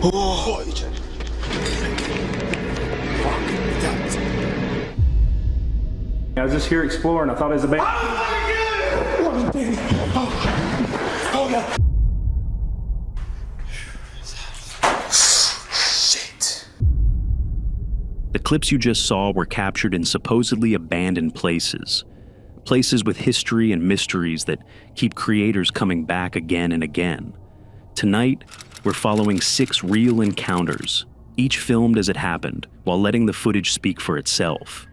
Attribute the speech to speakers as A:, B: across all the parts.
A: Oh, what you check? Fuck that.
B: I was just here exploring. I thought it was a band.
A: Oh, yeah.
C: The clips you just saw were captured in supposedly abandoned places. Places with history and mysteries that keep creators coming back again and again. Tonight, we're following 6 real encounters, each filmed as it happened, while letting the footage speak for itself.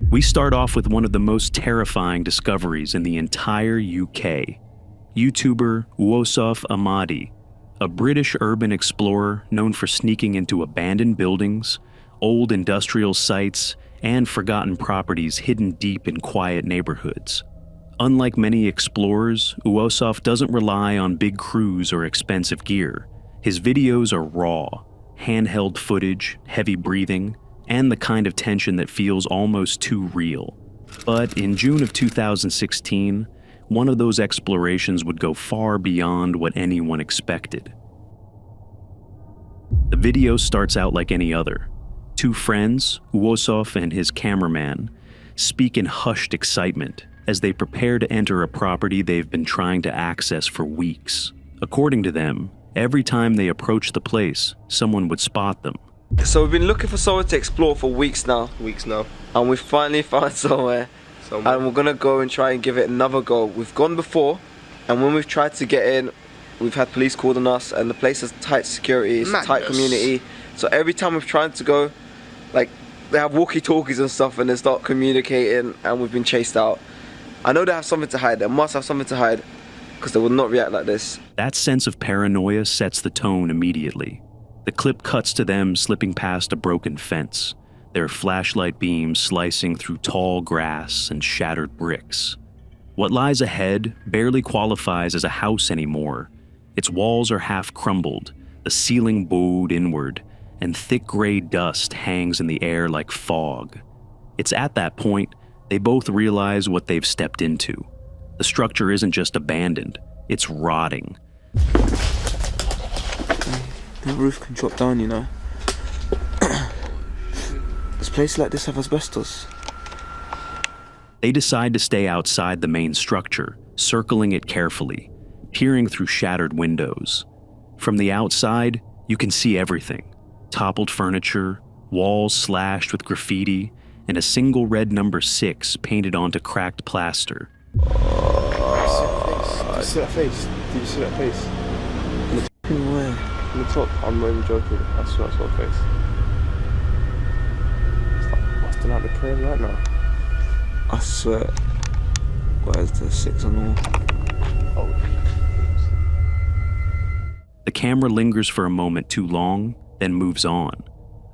C: We start off with one of the most terrifying discoveries in the entire UK. YouTuber Wossof Ahmadi, a British urban explorer known for sneaking into abandoned buildings, old industrial sites, and forgotten properties hidden deep in quiet neighborhoods. Unlike many explorers, Wossof doesn't rely on big crews or expensive gear. His videos are raw, handheld footage, heavy breathing, and the kind of tension that feels almost too real. But in June of 2016, one of those explorations would go far beyond what anyone expected. The video starts out like any other. 2 friends, Wossof and his cameraman, speak in hushed excitement as they prepare to enter a property they've been trying to access for weeks. According to them, every time they approach the place, someone would spot them.
D: So we've been looking for somewhere to explore for weeks now. And we finally found somewhere. And we're gonna go and try and give it another go. We've gone before, and when we've tried to get in, we've had police called on us, and the place has tight security, it's a tight community. So every time we've tried to go, like, they have walkie-talkies and stuff, and they start communicating, and we've been chased out. I know they have something to hide. They must have something to hide, because they would not react like this.
C: That sense of paranoia sets the tone immediately. The clip cuts to them slipping past a broken fence, their flashlight beams slicing through tall grass and shattered bricks. What lies ahead barely qualifies as a house anymore. Its walls are half crumbled, the ceiling bowed inward, and thick gray dust hangs in the air like fog. It's at that point they both realize what they've stepped into. The structure isn't just abandoned, it's rotting.
D: The roof can drop down, you know. Does places like this have asbestos?
C: They decide to stay outside the main structure, circling it carefully, peering through shattered windows. From the outside, you can see everything. Toppled furniture, walls slashed with graffiti, and a single red number 6 painted onto cracked plaster.
A: Did you see that face? Did you see that face?
D: Where?
A: On the top. I'm not even joking. I saw that sort of face. It's like busting out the prayers right now.
D: I swear. Why is there 6 on the wall?
A: Oh.
C: The camera lingers for a moment too long, then moves on.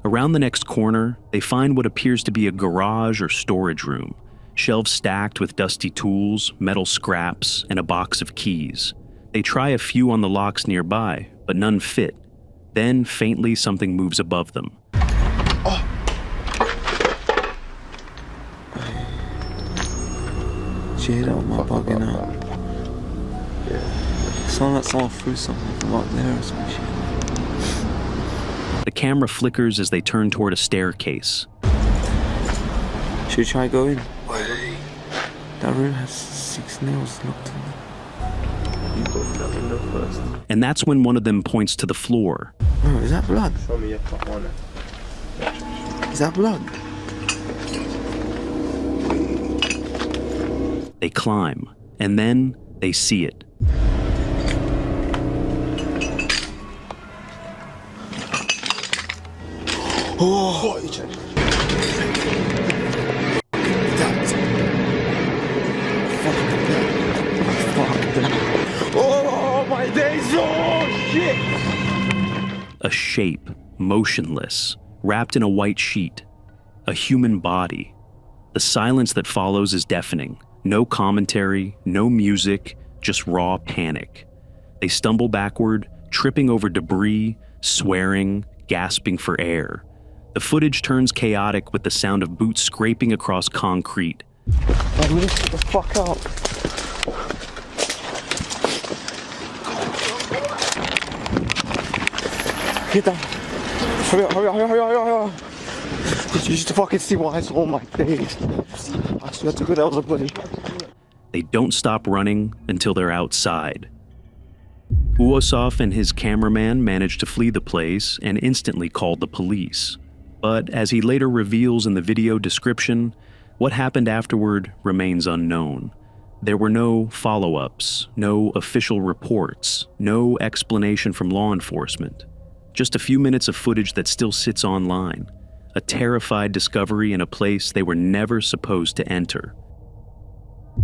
C: Around the next corner, they find what appears to be a garage or storage room, shelves stacked with dusty tools, metal scraps, and a box of keys. They try a few on the locks nearby, but none fit. Then, faintly, something moves above them.
A: Oh.
D: Did you hear that on my bugging out?
A: Yeah.
D: It sounded like someone threw something from up there or some shit.
C: The camera flickers as they turn toward a staircase.
D: Should we try go in?
A: Wait.
D: That room has 6 nails locked in it.
A: You go to that window first.
C: And that's when one of them points to the floor.
D: Oh, is that blood?
A: Show me your top on it.
D: Is that blood?
C: They climb, and then they see it.
A: Oh, what you check? Oh my days! Oh shit!
C: A shape, motionless, wrapped in a white sheet. A human body. The silence that follows is deafening. No commentary, no music, just raw panic. They stumble backward, tripping over debris, swearing, gasping for air. The footage turns chaotic with the sound of boots scraping across concrete.
D: Man, we just get the fuck out.
A: Get down. Hurry up, hurry up, hurry up, hurry up, hurry up. You should fucking see why it's on my days. I swear to God, that was a buddy.
C: They don't stop running until they're outside. Uosov and his cameraman managed to flee the place and instantly called the police. But as he later reveals in the video description, what happened afterward remains unknown. There were no follow-ups, no official reports, no explanation from law enforcement. Just a few minutes of footage that still sits online. A terrified discovery in a place they were never supposed to enter.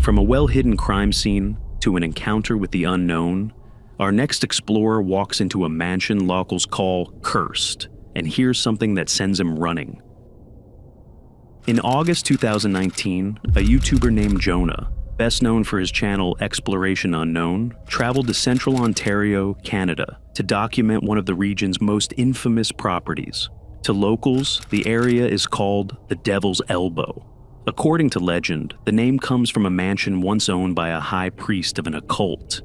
C: From a well-hidden crime scene to an encounter with the unknown, our next explorer walks into a mansion locals call cursed and hears something that sends him running. In August 2019, a YouTuber named Jonah, best known for his channel Exploration Unknown, traveled to central Ontario, Canada, to document one of the region's most infamous properties. To locals, the area is called the Devil's Elbow. According to legend, the name comes from a mansion once owned by a high priest of an occult.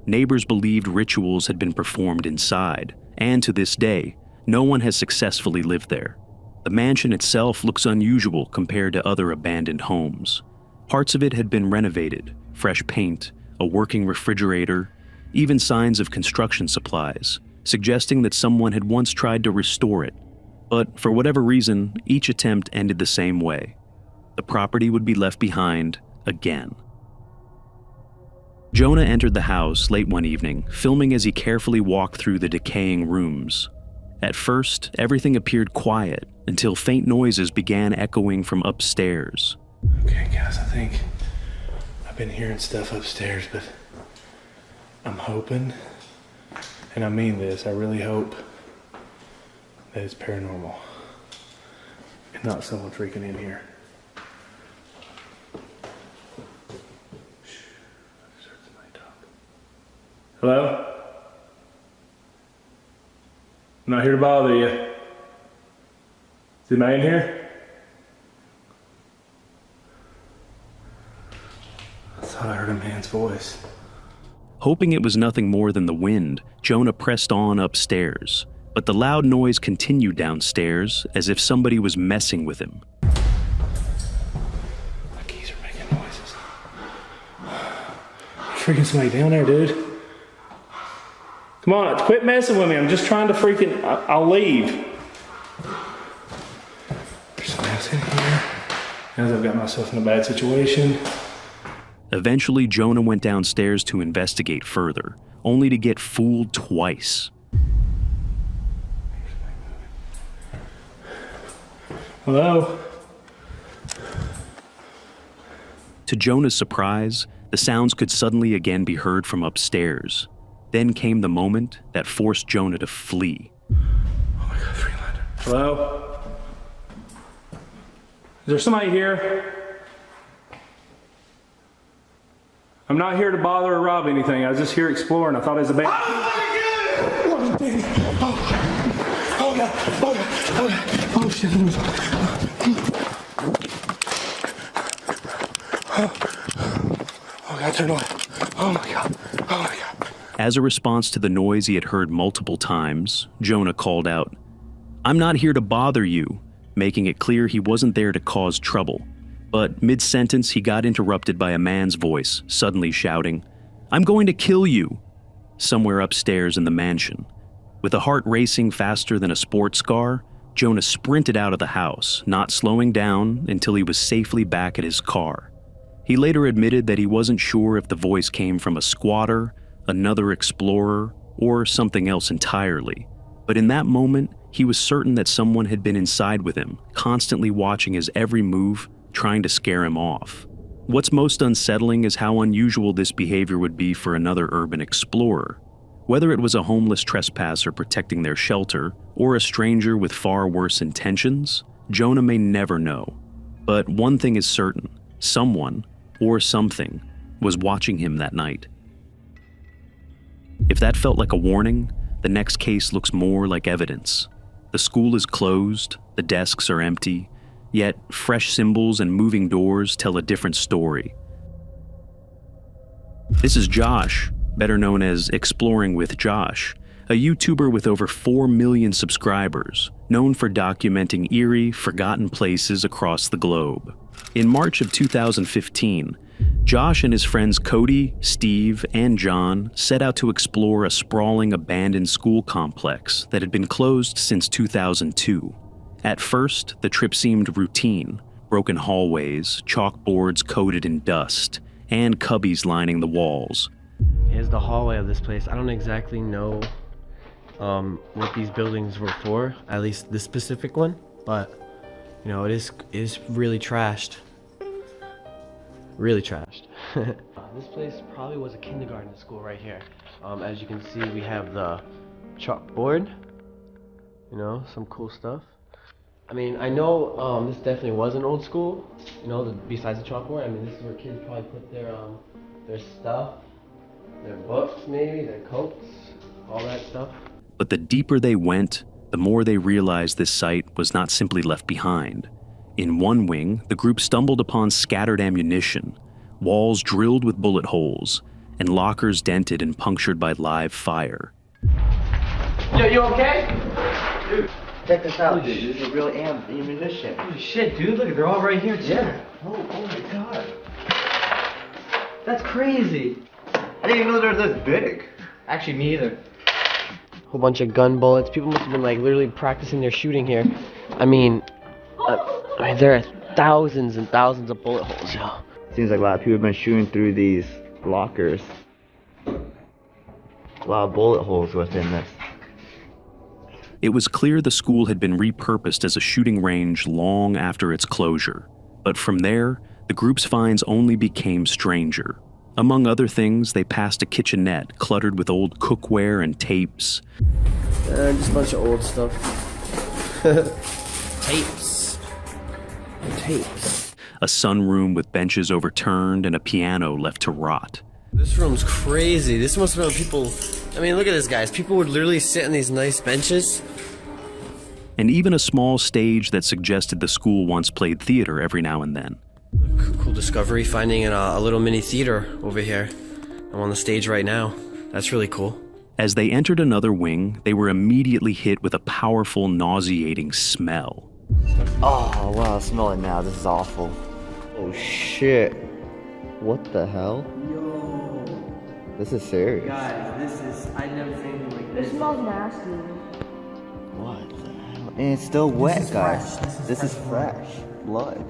C: Neighbors believed rituals had been performed inside, and to this day, no one has successfully lived there. The mansion itself looks unusual compared to other abandoned homes. Parts of it had been renovated, fresh paint, a working refrigerator, even signs of construction supplies, suggesting that someone had once tried to restore it. But for whatever reason, each attempt ended the same way. The property would be left behind again. Jonah entered the house late one evening, filming as he carefully walked through the decaying rooms. At first, everything appeared quiet until faint noises began echoing from upstairs.
B: Okay, guys, I think I've been hearing stuff upstairs, but I'm hoping, and I mean this, I really hope that it's paranormal and not someone freaking in here. Hello? I'm not here to bother you. Is anybody in here? I thought I heard a man's voice.
C: Hoping it was nothing more than the wind, Jonah pressed on upstairs, but the loud noise continued downstairs as if somebody was messing with him.
B: My keys are making noises. Freaking somebody down there, dude. Come on, quit messing with me. I'm just trying to freaking... I'll leave. There's somebody else in here. Now that I've got myself in a bad situation.
C: Eventually, Jonah went downstairs to investigate further, only to get fooled twice.
B: Hello?
C: To Jonah's surprise, the sounds could suddenly again be heard from upstairs. Then came the moment that forced Jonah to flee.
B: Oh my God, Freelander. Hello? Is there somebody here? I'm not here to bother or rob anything. I was just here exploring. I thought it was a band.
A: Oh, God. Oh, God. Oh, God. Oh, shit. Oh, God, turn on. Oh, my God. Oh, my God.
C: As a response to the noise he had heard multiple times, Jonah called out, "I'm not here to bother you," making it clear he wasn't there to cause trouble. But mid-sentence, he got interrupted by a man's voice, suddenly shouting, "I'm going to kill you," somewhere upstairs in the mansion. With a heart racing faster than a sports car, Jonah sprinted out of the house, not slowing down until he was safely back at his car. He later admitted that he wasn't sure if the voice came from a squatter, another explorer, or something else entirely. But in that moment, he was certain that someone had been inside with him, constantly watching his every move, trying to scare him off. What's most unsettling is how unusual this behavior would be for another urban explorer. Whether it was a homeless trespasser protecting their shelter, or a stranger with far worse intentions, Jonah may never know. But one thing is certain, someone, or something, was watching him that night. If that felt like a warning, the next case looks more like evidence. The school is closed, the desks are empty, yet fresh symbols and moving doors tell a different story. This is Josh, better known as Exploring with Josh, a YouTuber with over 4 million subscribers, known for documenting eerie, forgotten places across the globe. In March of 2015, Josh and his friends Cody, Steve, and John set out to explore a sprawling abandoned school complex that had been closed since 2002. At first, the trip seemed routine: broken hallways, chalkboards coated in dust, and cubbies lining the walls.
E: Here's the hallway of this place. I don't exactly know what these buildings were for, at least this specific one, but you know, it is really trashed. Really trashed. This place probably was a kindergarten school right here. As you can see, we have the chalkboard, you know, some cool stuff. I mean, I know this definitely was an old school, you know, besides the chalkboard. I mean, this is where kids probably put their stuff, their books maybe, their coats, all that stuff.
C: But the deeper they went, the more they realized this site was not simply left behind. In one wing, the group stumbled upon scattered ammunition, walls drilled with bullet holes, and lockers dented and punctured by live fire.
E: Yo, you okay?
F: Dude, check this out, dude. This is real ammunition.
E: Holy shit, dude. Look, they're all right here, too.
F: Yeah. Oh my god.
E: That's crazy.
F: I didn't even know they were this big.
E: Actually, me either. Whole bunch of gun bullets. People must have been like literally practicing their shooting here. I mean, there are thousands and thousands of bullet holes, yo.
F: Seems like a lot of people have been shooting through these lockers. A lot of bullet holes within this.
C: It was clear the school had been repurposed as a shooting range long after its closure. But from there, the group's finds only became stranger. Among other things, they passed a kitchenette cluttered with old cookware and tapes.
E: Just a bunch of old stuff. Tapes.
C: A sunroom with benches overturned and a piano left to rot.
E: This room's crazy. This must have been people... I mean, look at this, guys. People would literally sit on these nice benches.
C: And even a small stage that suggested the school once played theater every now and then.
E: Cool discovery, finding a little mini theater over here. I'm on the stage right now. That's really cool.
C: As they entered another wing, they were immediately hit with a powerful, nauseating smell.
F: Oh wow, I smell it now. This is awful. Oh shit. What the hell? Yo. This is serious.
E: Guys, I've never seen anything like this.
G: It smells nasty.
F: What the hell? And it's still wet, guys. This is fresh. Blood.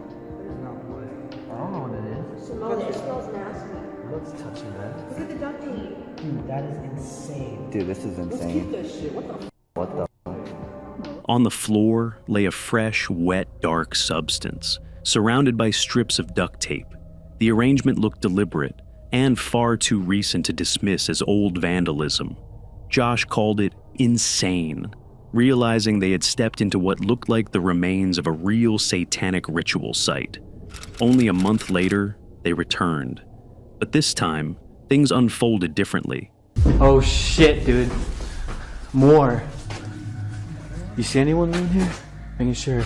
G: It smells nasty.
E: What's touching that?
G: Look at the duct tape.
E: Dude, that is insane.
F: Dude, this is insane.
G: Let's keep that shit.
F: What the?
C: On the floor lay a fresh, wet, dark substance, surrounded by strips of duct tape. The arrangement looked deliberate and far too recent to dismiss as old vandalism. Josh called it insane, realizing they had stepped into what looked like the remains of a real satanic ritual site. Only a month later, they returned. But this time, things unfolded differently.
E: Oh shit, dude. More. You see anyone in here? Making sure.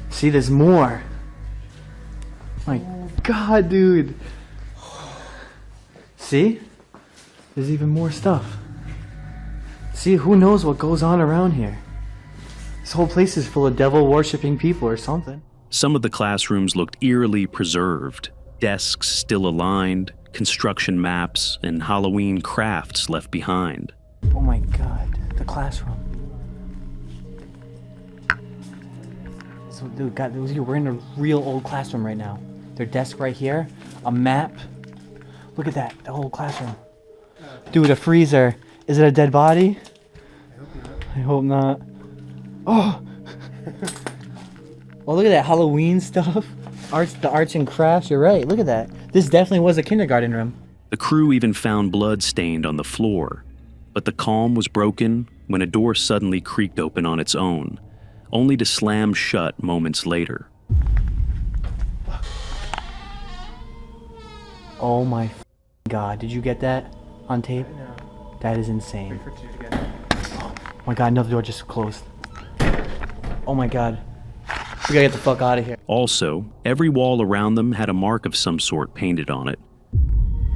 E: See, there's more. My god, dude. See? There's even more stuff. See, who knows what goes on around here? This whole place is full of devil-worshipping people or something.
C: Some of the classrooms looked eerily preserved, desks still aligned, construction maps, and Halloween crafts left behind.
E: Oh my god, the classroom. So, dude, God, we're in a real old classroom right now. Their desk right here, a map. Look at that, the whole classroom. Dude, a freezer. Is it a dead body? I hope not. Oh! Well, look at that Halloween stuff. The arts and crafts, you're right. Look at that. This definitely was a kindergarten room.
C: The crew even found blood stained on the floor. But the calm was broken when a door suddenly creaked open on its own, only to slam shut moments later.
E: Oh my god, did you get that on tape? No. That is insane. Oh my god, another door just closed. Oh my god. We gotta get the fuck out of here.
C: Also, every wall around them had a mark of some sort painted on it.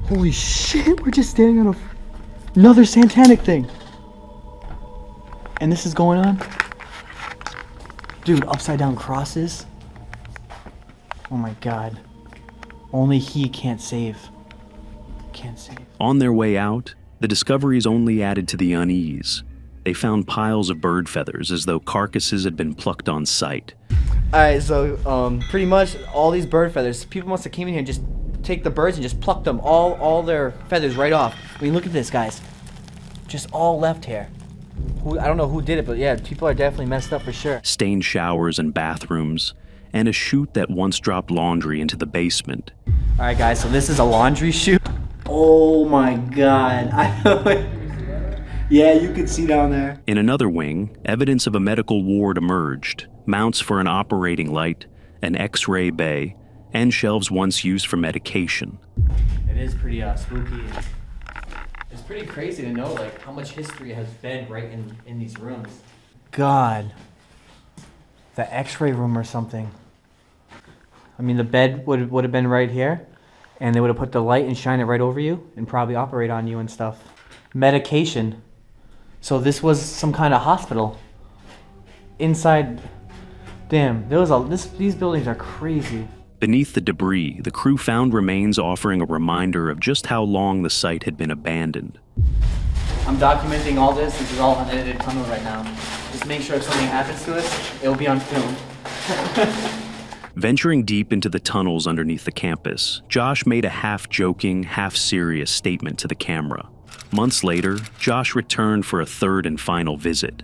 E: Holy shit, we're just standing on another satanic thing. And this is going on? Dude, upside down crosses? Oh my god. Only he can't save. Can't save.
C: On their way out, the discoveries only added to the unease. They found piles of bird feathers as though carcasses had been plucked on sight.
F: Alright, so pretty much all these bird feathers, people must have came in here and just take the birds and just plucked them, all their feathers right off. I mean, look at this, guys. Just all left here. I don't know who did it, but yeah, people are definitely messed up for sure.
C: Stained showers and bathrooms, and a chute that once dropped laundry into the basement.
E: Alright guys, so this is a laundry chute. Oh my god. Yeah, you can see down there.
C: In another wing, evidence of a medical ward emerged, mounts for an operating light, an X-ray bay, and shelves once used for medication.
E: It is pretty spooky. It's pretty crazy to know like how much history has been right in these rooms. God. The X-ray room or something. I mean, the bed would have been right here, and they would have put the light and shine it right over you and probably operate on you and stuff. Medication. So this was some kind of hospital. Inside, damn, these buildings are crazy.
C: Beneath the debris, the crew found remains offering a reminder of just how long the site had been abandoned.
E: I'm documenting all this. This is all unedited tunnel right now. Just make sure if something happens to us, it'll be on film.
C: Venturing deep into the tunnels underneath the campus, Josh made a half-joking, half-serious statement to the camera. Months later, Josh returned for a third and final visit.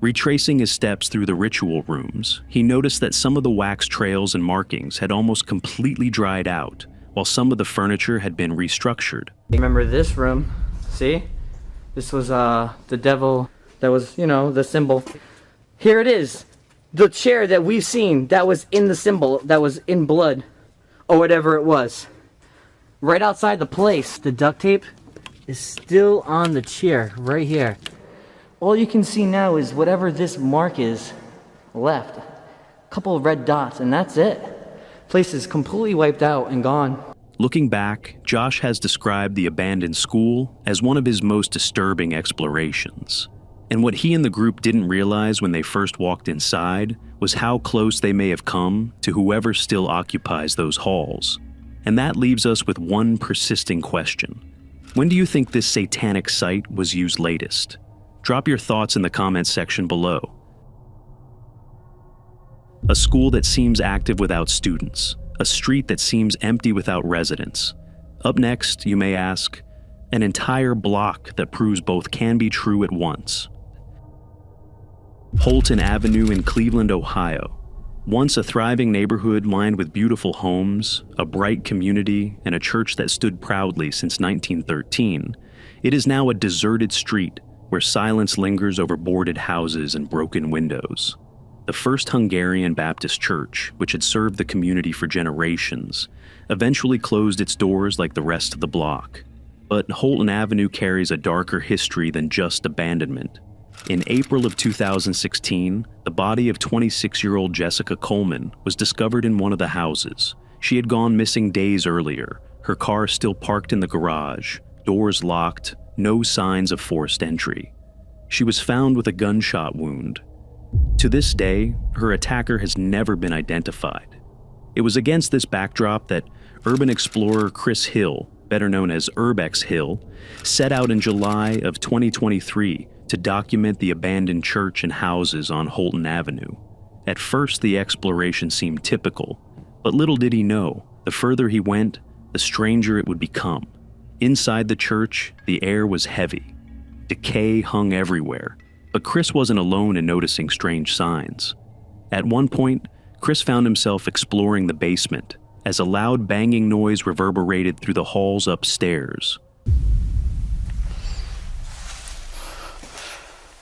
C: Retracing his steps through the ritual rooms, he noticed that some of the wax trails and markings had almost completely dried out, while some of the furniture had been restructured.
F: Remember this room? See? This was the devil that was, the symbol. Here it is. The chair that we've seen that was in the symbol, that was in blood, or whatever it was. Right outside the place, the duct tape is still on the chair, right here. All you can see now is whatever this mark is left. A couple of red dots, and that's it. Place is completely wiped out and gone.
C: Looking back, Josh has described the abandoned school as one of his most disturbing explorations. And what he and the group didn't realize when they first walked inside was how close they may have come to whoever still occupies those halls. And that leaves us with one persisting question. When do you think this satanic site was used latest? Drop your thoughts in the comments section below. A school that seems active without students. A street that seems empty without residents. Up next, you may ask, an entire block that proves both can be true at once. Holton Avenue in Cleveland, Ohio. Once a thriving neighborhood lined with beautiful homes, a bright community, and a church that stood proudly since 1913, it is now a deserted street where silence lingers over boarded houses and broken windows. The first Hungarian Baptist church, which had served the community for generations, eventually closed its doors like the rest of the block. But Holton Avenue carries a darker history than just abandonment. In April of 2016, the body of 26-year-old Jessica Coleman was discovered in one of the houses. She had gone missing days earlier, her car still parked in the garage, doors locked, no signs of forced entry. She was found with a gunshot wound. To this day, her attacker has never been identified. It was against this backdrop that urban explorer Chris Hill, better known as Urbex Hill, set out in July of 2023 to document the abandoned church and houses on Holton Avenue. At first, the exploration seemed typical, but little did he know, the further he went, the stranger it would become. Inside the church, the air was heavy. Decay hung everywhere, but Chris wasn't alone in noticing strange signs. At one point, Chris found himself exploring the basement as a loud banging noise reverberated through the halls upstairs.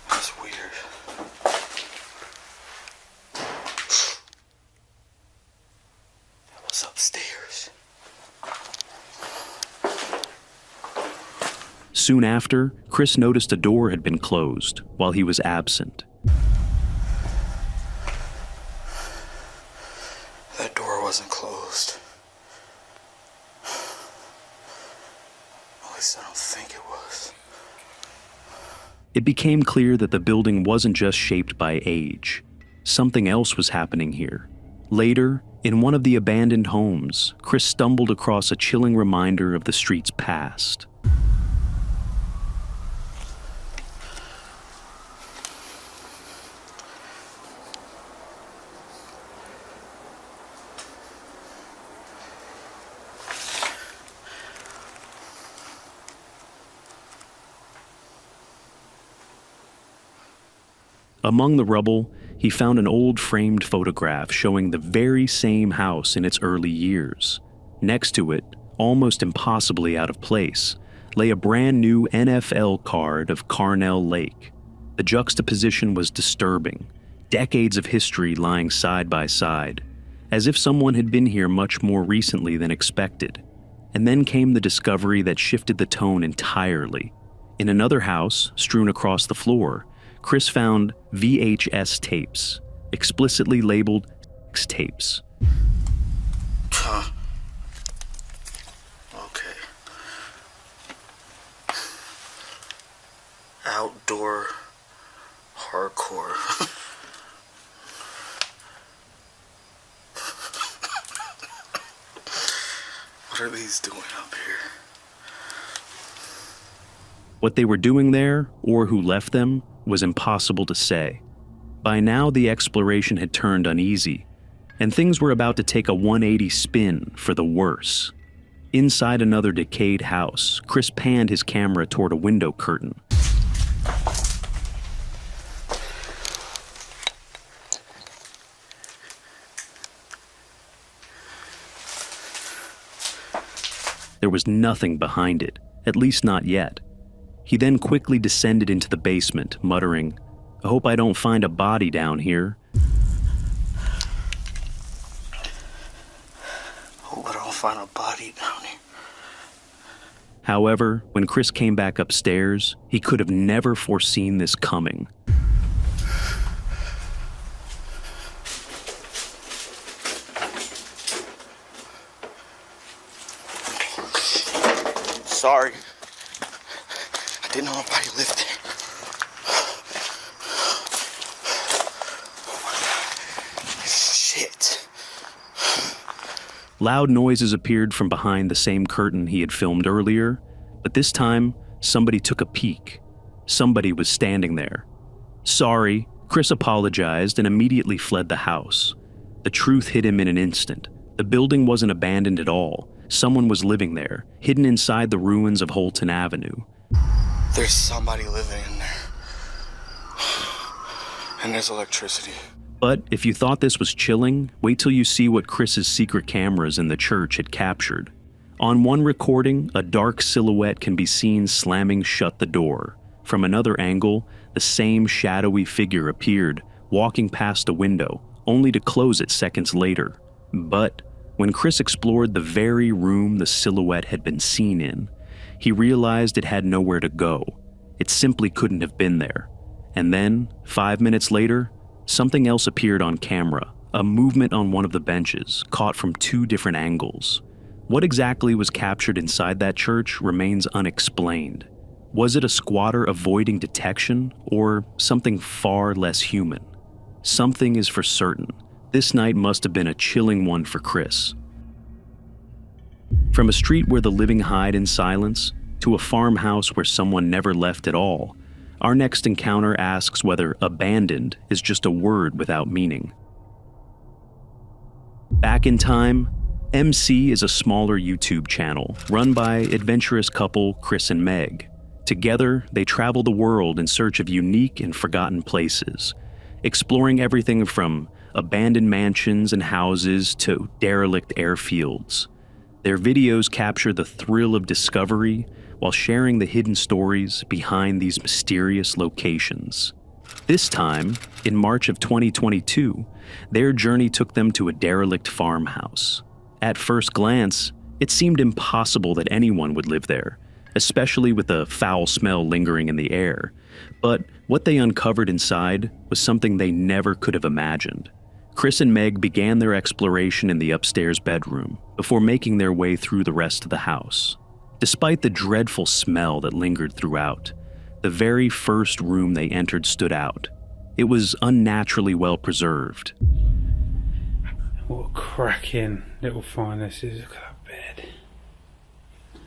A: That's weird. That was upstairs.
C: Soon after, Chris noticed a door had been closed while he was absent.
A: That door wasn't closed. At least I don't think it was.
C: It became clear that the building wasn't just shaped by age. Something else was happening here. Later, in one of the abandoned homes, Chris stumbled across a chilling reminder of the street's past. Among the rubble, he found an old framed photograph showing the very same house in its early years. Next to it, almost impossibly out of place, lay a brand new NFL card of Carnell Lake. The juxtaposition was disturbing, decades of history lying side by side, as if someone had been here much more recently than expected. And then came the discovery that shifted the tone entirely. In another house, strewn across the floor, Chris found VHS tapes, explicitly labeled sex tapes.
A: Okay. Outdoor hardcore. What are these doing up here?
C: What they were doing there, or who left them, was impossible to say. By now, the exploration had turned uneasy, and things were about to take a 180 spin for the worse. Inside another decayed house, Chris panned his camera toward a window curtain. There was nothing behind it, at least not yet. He then quickly descended into the basement, muttering, "I hope I don't find a body down here."
A: Hope I don't find a body down here.
C: However, when Chris came back upstairs, he could have never foreseen this coming.
A: Sorry. I didn't know nobody lived there. Shit.
C: Loud noises appeared from behind the same curtain he had filmed earlier, but this time, somebody took a peek. Somebody was standing there. Sorry, Chris apologized and immediately fled the house. The truth hit him in an instant. The building wasn't abandoned at all. Someone was living there, hidden inside the ruins of Holton Avenue.
A: There's somebody living in there. And there's electricity.
C: But if you thought this was chilling, wait till you see what Chris's secret cameras in the church had captured. On one recording, a dark silhouette can be seen slamming shut the door. From another angle, the same shadowy figure appeared, walking past a window, only to close it seconds later. But when Chris explored the very room the silhouette had been seen in, he realized it had nowhere to go. It simply couldn't have been there. And then, 5 minutes later, something else appeared on camera, a movement on one of the benches, caught from 2 different angles. What exactly was captured inside that church remains unexplained. Was it a squatter avoiding detection, or something far less human? Something is for certain. This night must have been a chilling one for Chris. From a street where the living hide in silence, to a farmhouse where someone never left at all, our next encounter asks whether abandoned is just a word without meaning. Back in Time, MC is a smaller YouTube channel run by adventurous couple Chris and Meg. Together, they travel the world in search of unique and forgotten places, exploring everything from abandoned mansions and houses to derelict airfields. Their videos capture the thrill of discovery while sharing the hidden stories behind these mysterious locations. This time, in March of 2022, their journey took them to a derelict farmhouse. At first glance, it seemed impossible that anyone would live there, especially with the foul smell lingering in the air. But what they uncovered inside was something they never could have imagined. Chris and Meg began their exploration in the upstairs bedroom before making their way through the rest of the house. Despite the dreadful smell that lingered throughout, The very first room they entered stood out. It was unnaturally well preserved.
B: What a cracking little find this is. Look at that bed. I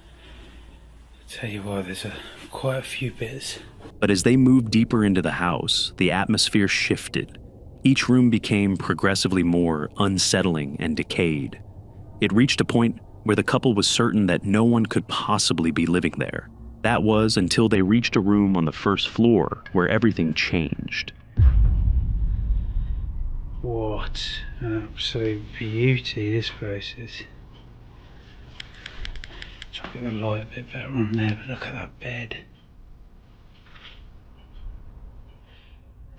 B: tell you what, there's quite a few bits.
C: But as they moved deeper into the house, the atmosphere shifted. Each room became progressively more unsettling and decayed. It reached a point where the couple was certain that no one could possibly be living there. That was until they reached a room on the first floor where everything changed.
B: What an absolute beauty this place is. Try to get the light a bit better on there, but look at that bed.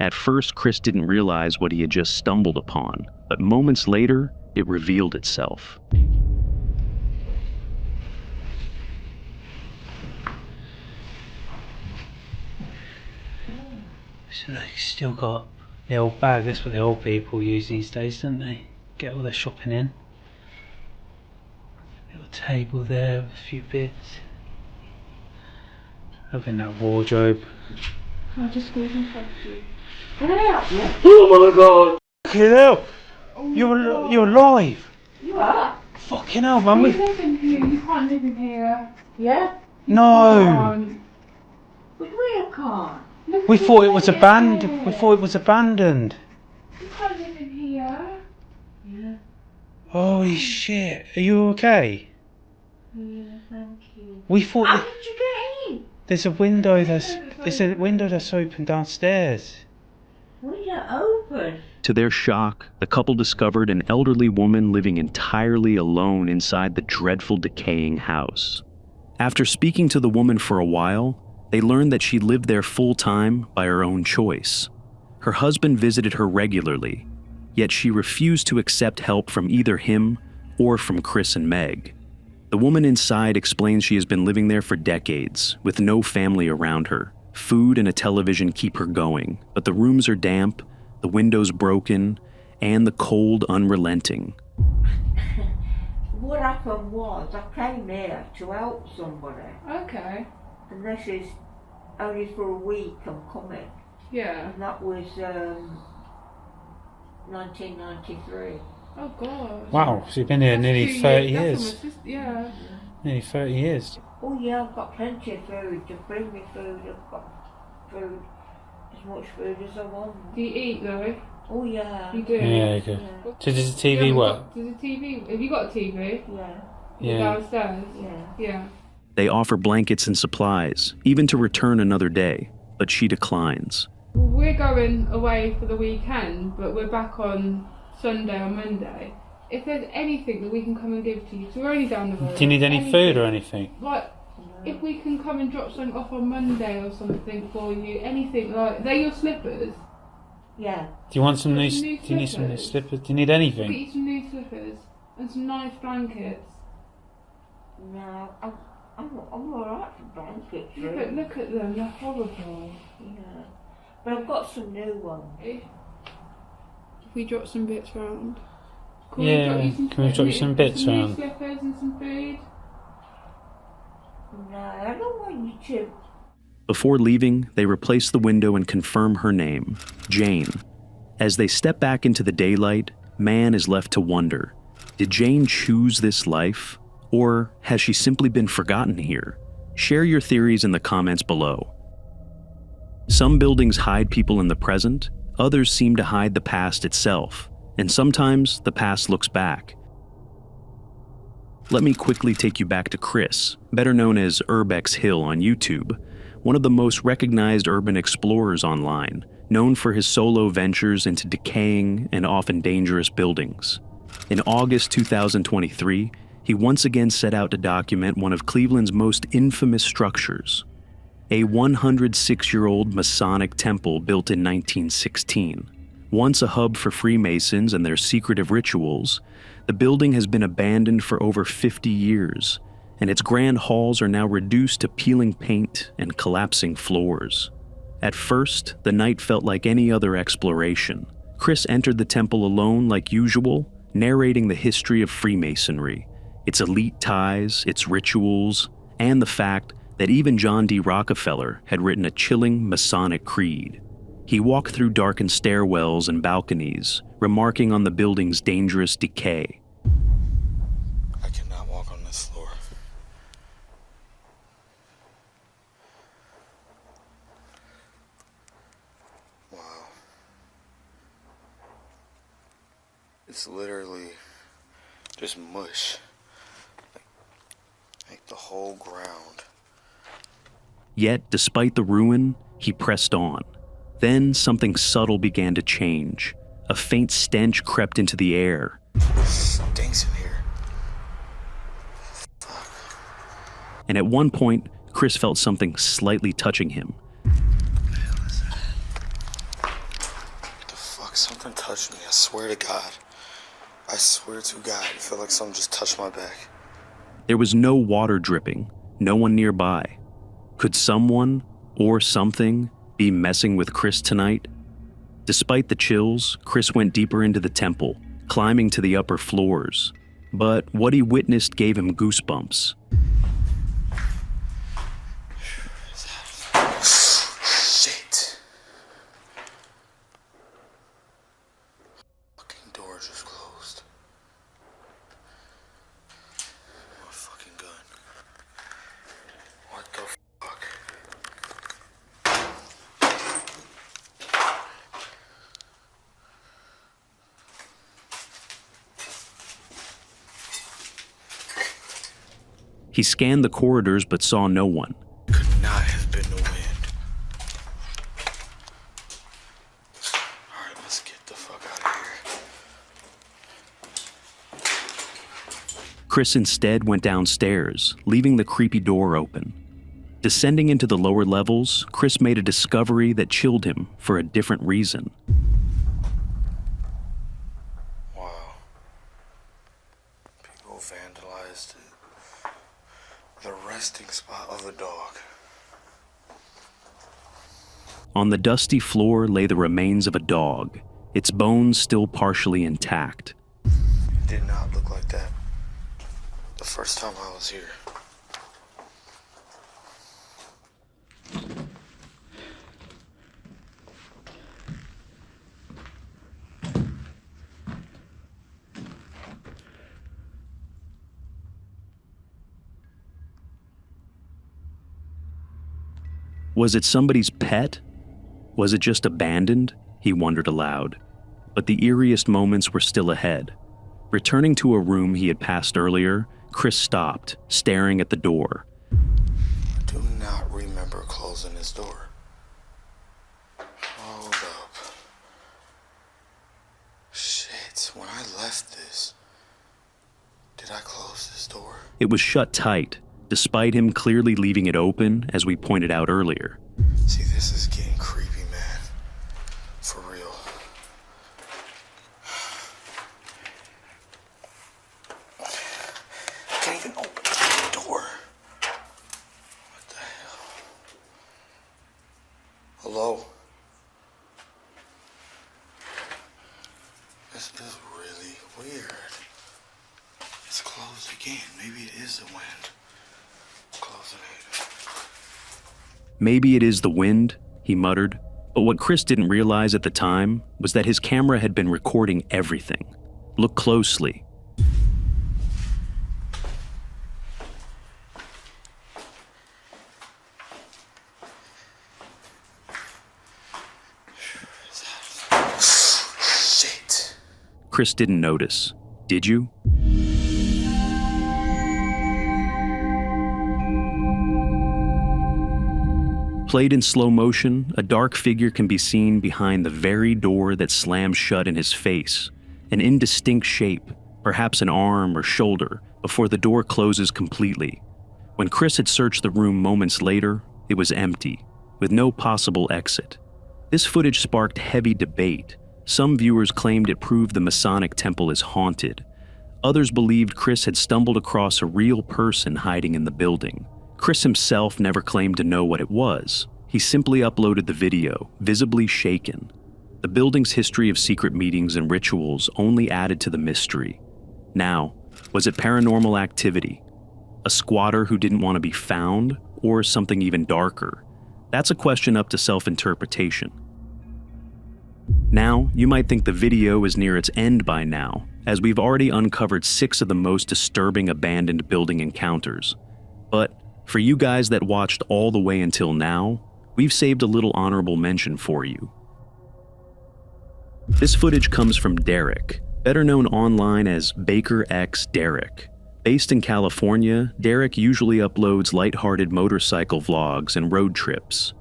C: At first, Chris didn't realize what he had just stumbled upon, but moments later, it revealed itself.
B: So they still got the old bag. That's what the old people use these days, don't they? Get all their shopping in. Little table there with a few bits. Up in that wardrobe.
G: I'll just go and talk to you.
B: Oh my god! Fucking hell! You're alive!
G: You are?
B: Fucking hell, man.
H: You live in here, you can't live in here.
G: Yeah?
B: No!
G: But we can't.
H: Look
B: We
H: at
B: thought
H: the
B: it was
H: way
B: abandoned. We
H: is.
B: thought it was abandoned.
H: You can't live in here.
G: Yeah.
B: Holy shit! Are you okay?
G: Yeah, thank you.
B: We thought
G: How
B: that
G: did you get in?
B: there's a window that's open downstairs.
G: Window open.
C: To their shock, the couple discovered an elderly woman living entirely alone inside the dreadful decaying house. After speaking to the woman for a while, they learned that she lived there full-time by her own choice. Her husband visited her regularly, yet she refused to accept help from either him or from Chris and Meg. The woman inside explains she has been living there for decades, with no family around her. Food and a television keep her going, but the rooms are damp, the windows broken, and the cold unrelenting.
G: What happened was I came here to help somebody,
H: Okay.
G: and this is only for a week I'm coming,
H: Yeah.
G: and that was 1993.
H: Oh god.
B: Wow, so you've been here nearly
H: That's
B: 30
H: that's
B: years.
H: almost just- yeah.
B: Nearly 30 years.
G: Oh yeah, I've got plenty of food. Just bring me food. I've got food, as much food as I want.
H: Do you eat though?
G: Oh yeah.
H: You do?
B: Yeah, you do.
G: Yeah.
B: So does the
H: You
B: TV
H: haven't
B: work?
H: got- Does the TV? Have you got a TV?
G: Yeah.
B: Yeah.
H: Downstairs?
G: Yeah.
H: Yeah.
C: They offer blankets and supplies, even to return another day, but she declines.
H: Well, we're going away for the weekend, but we're back on Sunday or Monday. If there's anything that we can come and give to you, so we're only down the road.
B: Do you need any food or anything?
H: Like, if we can come and drop something off on Monday or something for you, anything like, they're your slippers.
G: Yeah.
B: Do you want some new?
H: Some
B: Do
H: new
B: you need some new
H: slippers.
B: slippers? Do you need
H: Get
B: anything?
H: you some new slippers and some nice blankets.
G: No, I'm alright for blankets.
H: Yeah,
G: Really.
H: but look at them, they're horrible.
G: Yeah. But I've got some new ones.
H: If we drop some bits round.
B: Yeah, can we drop you some bits
H: new
B: round?
H: slippers and some food?
G: No, I don't want you to.
C: Before leaving, they replace the window and confirm her name, Jane. As they step back into the daylight, man is left to wonder, did Jane choose this life? Or has she simply been forgotten here? Share your theories in the comments below. Some buildings hide people in the present, others seem to hide the past itself, and sometimes the past looks back. Let me quickly take you back to Chris, better known as Urbex Hill on YouTube, one of the most recognized urban explorers online, known for his solo ventures into decaying and often dangerous buildings. In August 2023, he once again set out to document one of Cleveland's most infamous structures, a 106-year-old Masonic temple built in 1916. Once a hub for Freemasons and their secretive rituals, the building has been abandoned for over 50 years, and its grand halls are now reduced to peeling paint and collapsing floors. At first, the night felt like any other exploration. Chris entered the temple alone like usual, narrating the history of Freemasonry, its elite ties, its rituals, and the fact that even John D. Rockefeller had written a chilling Masonic creed. He walked through darkened stairwells and balconies, remarking on the building's dangerous decay.
A: I cannot walk on this floor. Wow. It's literally just mush. Like the whole ground.
C: Yet, despite the ruin, he pressed on. Then something subtle began to change. A faint stench crept into the air.
A: Stinks in here.
C: And at one point, Chris felt something slightly touching him.
A: What the fuck? Something touched me. I swear to God. I swear to God. I feel like something just touched my back.
C: There was no water dripping, no one nearby. Could someone, or something, be messing with Chris tonight? Despite the chills, Chris went deeper into the temple, climbing to the upper floors. But what he witnessed gave him goosebumps.
A: Shit. Fucking door just closed. My fucking gun. What the fuck?
C: He scanned the corridors but saw no one.
A: Could not have been the wind. Alright, let's get the fuck out of here.
C: Chris instead went downstairs, leaving the creepy door open. Descending into the lower levels, Chris made a discovery that chilled him for a different reason.
A: Wow. People vandalized the resting spot of a dog.
C: On the dusty floor lay the remains of a dog, its bones still partially intact.
A: It did not look like that the first time I was here.
C: Was it somebody's pet? Was it just abandoned? He wondered aloud. But the eeriest moments were still ahead. Returning to a room he had passed earlier, Chris stopped, staring at the door.
A: I do not remember closing this door. Hold up. Shit, when I left this, did I close this door?
C: It was shut tight, despite him clearly leaving it open, as we pointed out earlier.
A: See, this is getting creepy, man. For real. I can't even open the door. What the hell? Hello? This is really weird. It's closed again. Maybe it is the wind. Closing it.
C: Maybe it is the wind, he muttered, but what Chris didn't realize at the time was that his camera had been recording everything. Look closely.
A: Shit.
C: Chris didn't notice. Did you? Played in slow motion, a dark figure can be seen behind the very door that slams shut in his face, an indistinct shape, perhaps an arm or shoulder, before the door closes completely. When Chris had searched the room moments later, it was empty, with no possible exit. This footage sparked heavy debate. Some viewers claimed it proved the Masonic temple is haunted. Others believed Chris had stumbled across a real person hiding in the building. Chris himself never claimed to know what it was. He simply uploaded the video, visibly shaken. The building's history of secret meetings and rituals only added to the mystery. Now, was it paranormal activity? A squatter who didn't want to be found, or something even darker? That's a question up to self-interpretation. Now, you might think the video is near its end by now, as we've already uncovered 6 of the most disturbing abandoned building encounters. But for you guys that watched all the way until now, we've saved a little honorable mention for you. This footage comes from Derek, better known online as Baker X Derek. Based in California, Derek usually uploads lighthearted motorcycle vlogs and road trips.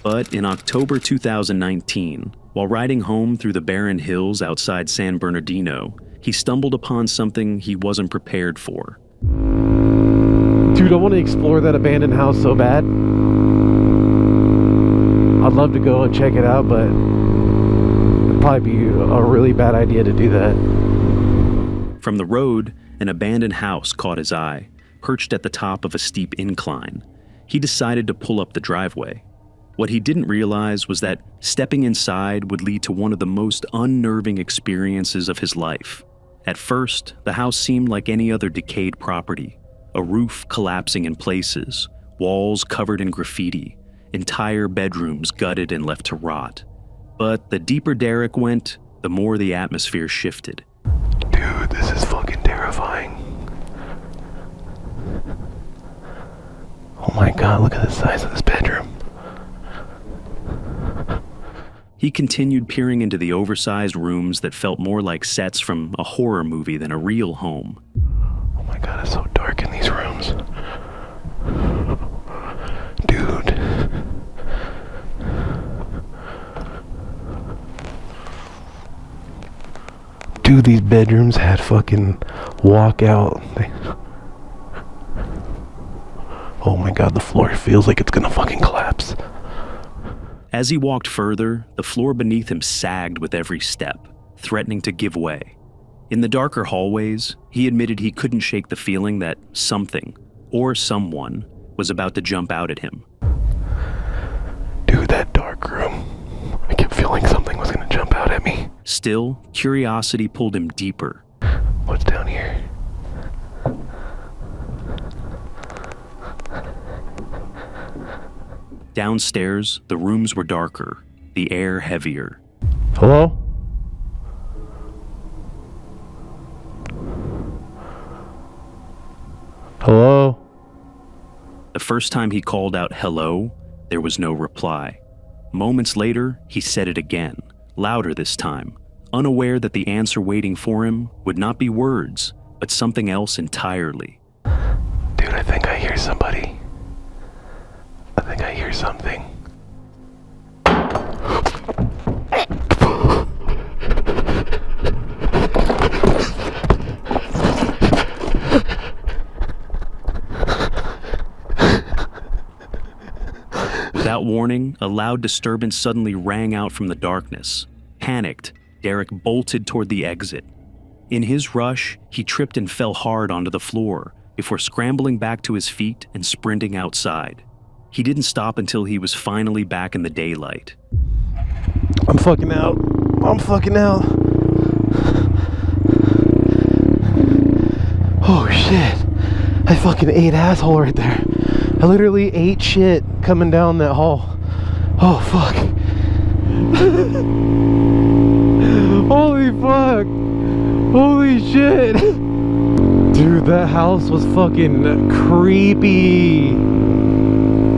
C: But in October 2019, while riding home through the barren hills outside San Bernardino, he stumbled upon something he wasn't prepared for.
I: Dude, I want to explore that abandoned house so bad. I'd love to go and check it out, but it'd probably be a really bad idea to do that.
C: From the road, an abandoned house caught his eye, perched at the top of a steep incline. He decided to pull up the driveway. What he didn't realize was that stepping inside would lead to one of the most unnerving experiences of his life. At first, the house seemed like any other decayed property, a roof collapsing in places, walls covered in graffiti, entire bedrooms gutted and left to rot. But the deeper Derek went, the more the atmosphere shifted.
I: Dude, this is fucking terrifying. Oh my god, look at the size of this bedroom.
C: He continued peering into the oversized rooms that felt more like sets from a horror movie than a real home.
I: Oh my god, it's so dark in these rooms. Dude. Dude, these bedrooms had fucking walkout. Oh my god, the floor feels like it's gonna fucking collapse.
C: As he walked further, the floor beneath him sagged with every step, threatening to give way. In the darker hallways, he admitted he couldn't shake the feeling that something, or someone, was about to jump out at him.
I: Dude, that dark room. I kept feeling something was gonna jump out at me.
C: Still, curiosity pulled him deeper.
I: What's down here?
C: Downstairs, the rooms were darker, the air heavier.
I: Hello? Hello?
C: The first time he called out hello, there was no reply. Moments later, he said it again, louder this time, unaware that the answer waiting for him would not be words, but something else entirely.
I: Dude, I think I hear somebody. I think I hear something.
C: Without warning, a loud disturbance suddenly rang out from the darkness. Panicked, Derek bolted toward the exit. In his rush, he tripped and fell hard onto the floor before scrambling back to his feet and sprinting outside. He didn't stop until he was finally back in the daylight.
I: I'm fucking out. I'm fucking out. Oh shit. I fucking ate asshole right there. I literally ate shit coming down that hall. Oh fuck. Holy fuck. Holy shit. Dude, that house was fucking creepy.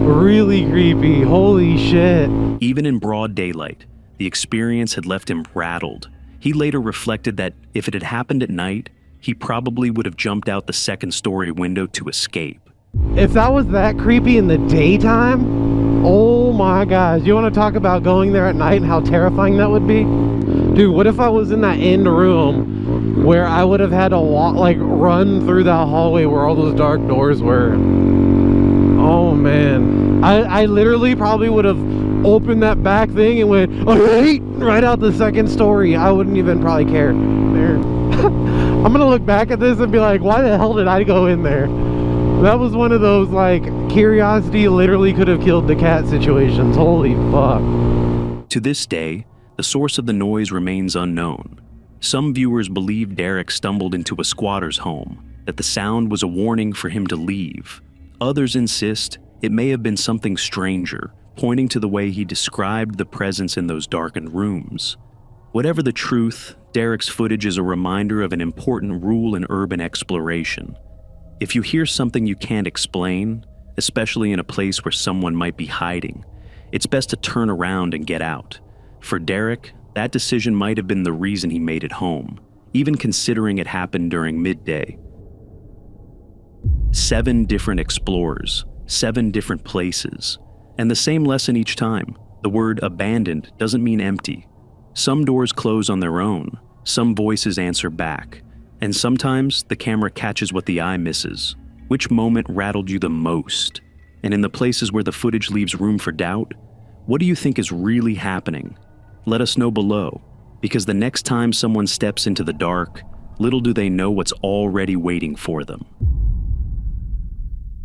I: Really creepy. Holy shit.
C: Even in broad daylight, the experience had left him rattled. He later reflected that if it had happened at night, he probably would have jumped out the second-story window to escape.
I: If that was that creepy in the daytime, oh my gosh. You want to talk about going there at night and how terrifying that would be? Dude, what if I was in that end room where I would have had to walk, like run through that hallway where all those dark doors were? Oh man. I literally probably would have opened that back thing and went right out the second story. I wouldn't even probably care. There. I'm gonna look back at this and be like, why the hell did I go in there? That was one of those, like, curiosity literally could have killed the cat situations. Holy fuck.
C: To this day, the source of the noise remains unknown. Some viewers believe Derek stumbled into a squatter's home, that the sound was a warning for him to leave. Others insist it may have been something stranger, pointing to the way he described the presence in those darkened rooms. Whatever the truth, Derek's footage is a reminder of an important rule in urban exploration. If you hear something you can't explain, especially in a place where someone might be hiding, it's best to turn around and get out. For Derek, that decision might have been the reason he made it home, even considering it happened during midday. 7 different explorers, 7 different places, and the same lesson each time. The word abandoned doesn't mean empty. Some doors close on their own, some voices answer back, and sometimes the camera catches what the eye misses. Which moment rattled you the most? And in the places where the footage leaves room for doubt, what do you think is really happening? Let us know below, because the next time someone steps into the dark, little do they know what's already waiting for them.